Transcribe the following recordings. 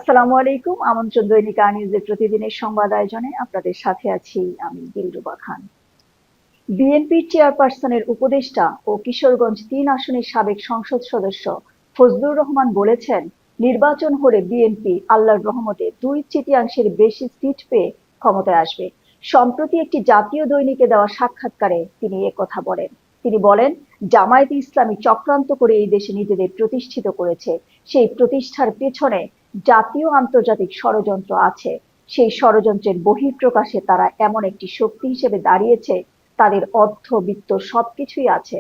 আসসালামু আলাইকুম। আমন্ত্রণ দৈনিক নিউজের প্রতিদিনের সংবাদ আয়োজনে আপনাদের সাথে আছি আমি দিলরুবা খান। বিএনপির চেয়ারপারসনের উপদেষ্টা ও কিশোরগঞ্জ ৩ আসনের সাবেক সংসদ সদস্য ফজলুর রহমান বলেছেন, নির্বাচন হলে বিএনপি আল্লাহর রহমতে ২/৩ বেশি সিট পেয়ে ক্ষমতায় আসবে। সম্প্রতি একটি জাতীয় দৈনিকে দেওয়া সাক্ষাৎকারে তিনি একথা বলেন। তিনি বলেন, জামায়াতে ইসলামী চক্রান্ত করে এই দেশে নিজেদের প্রতিষ্ঠিত করেছে। সেই প্রতিষ্ঠার পেছনে জাতীয় আন্তর্জাতিক ষড়যন্ত্র আছে। সেই ষড়যন্ত্রের বহিঃপ্রকাশে তারা এমন একটি শক্তি হিসেবে দাঁড়িয়েছে, তাদের অর্থ বিত্ত সবকিছুই আছে।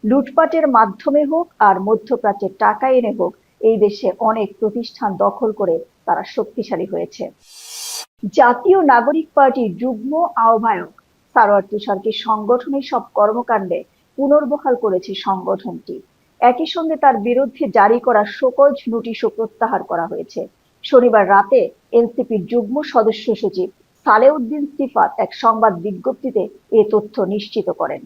লুটপাটের মাধ্যমে হোক আর মধ্যপ্রাচ্যের টাকা এনে হোক, এই দেশে অনেক প্রতিষ্ঠান দখল করে তারা শক্তিশালী হয়েছে। জাতীয় নাগরিক পার্টির যুগ্ম আহ্বায়ক সারোয়ার তুষারকে সংগঠনের সব কর্মকাণ্ডে পুনর্বহাল করেছে সংগঠনটি। একই সঙ্গে তার বিরুদ্ধে জারি করা শোকজ নোটিশও প্রত্যাহার করা হয়েছে। শনিবার রাতে এনসিপির যুগ্ম সদস্য সচিব সালেউদ্দিন সিফাত এক সংবাদ বিজ্ঞপ্তিতে এ তথ্য নিশ্চিত করেন।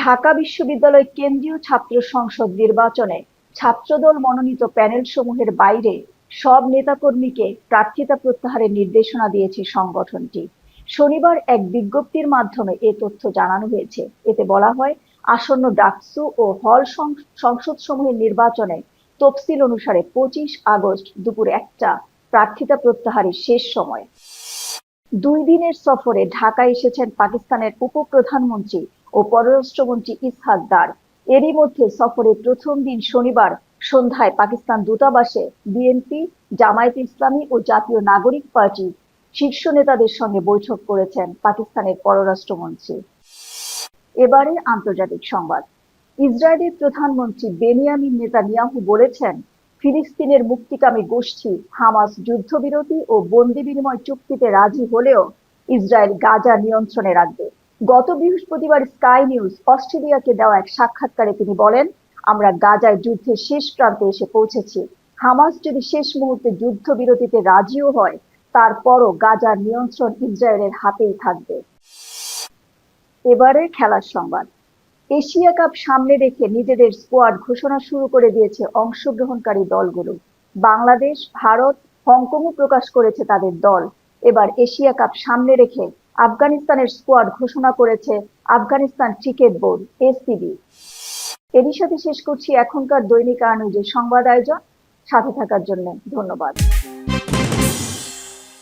ঢাকা বিশ্ববিদ্যালয় কেন্দ্রীয় ছাত্র সংসদ নির্বাচনে ছাত্রদল মনোনীত প্যানেল সমূহের বাইরে সব নেতাকর্মীকে প্রার্থিতা প্রত্যাহারের নির্দেশনা দিয়েছে সংগঠনটি। শনিবার এক বিজ্ঞপ্তির মাধ্যমে এ তথ্য জানানো হয়েছে। এতে বলা হয়, আসন্ন ডাকসু ও হল সংসদ সমূহের নির্বাচনে তফসিল অনুসারে ২৫ আগস্ট দুপুর ১টা প্রার্থিতা প্রত্যাহারের শেষ সময়। ২ দিনের সফরে ঢাকায় এসেছেন পাকিস্তানের উপপ্রধানমন্ত্রী ও পররাষ্ট্রমন্ত্রী ইসহাক দার। এরই মধ্যে সফরের প্রথম দিন শনিবার সন্ধ্যায় পাকিস্তান দূতাবাসে বিএনপি, জামায়াতে ইসলামী ও জাতীয় নাগরিক পার্টির শীর্ষ নেতাদের সঙ্গে বৈঠক করেছেন পাকিস্তানের পররাষ্ট্রমন্ত্রী। এবারে আন্তর্জাতিক সংবাদ। ইসরায়েলের প্রধানমন্ত্রী বেনিয়ামিন নেতানিয়াহু বলেছেন, ফিলিস্তিনের মুক্তিকামী গোষ্ঠী হামাস যুদ্ধবিরতি ও বন্দি বিনিময় চুক্তিতে রাজি হলেও ইসরায়েল গাজা নিয়ন্ত্রণে রাখবে। গত বৃহস্পতিবার স্কাই নিউজ অস্ট্রেলিয়াকে দেওয়া এক সাক্ষাৎকারে তিনি বলেন, আমরা গাজায় যুদ্ধের শেষ প্রান্তে এসে পৌঁছেছি। হামাস যদি শেষ মুহূর্তে যুদ্ধবিরতিতে রাজিও হয়, তারপরও গাজার নিয়ন্ত্রণ ইসরায়েলের হাতেই থাকবে। এবারে খেলার সংবাদ। এশিয়া কাপ সামনে রেখে নিজেদের স্কোয়াড ঘোষণা শুরু করে দিয়েছে অংশগ্রহণকারী দলগুলো। বাংলাদেশ, ভারত, হংকংও প্রকাশ করেছে তাদের দল। এবার এশিয়া কাপ সামনে রেখে আফগানিস্তানের স্কোয়াড ঘোষণা করেছে আফগানিস্তান ক্রিকেট বোর্ড এসিবি। এরই সাথে শেষ করছি এখনকার দৈনিক নিউজের সংবাদ আয়োজন। সাথে থাকার জন্য ধন্যবাদ।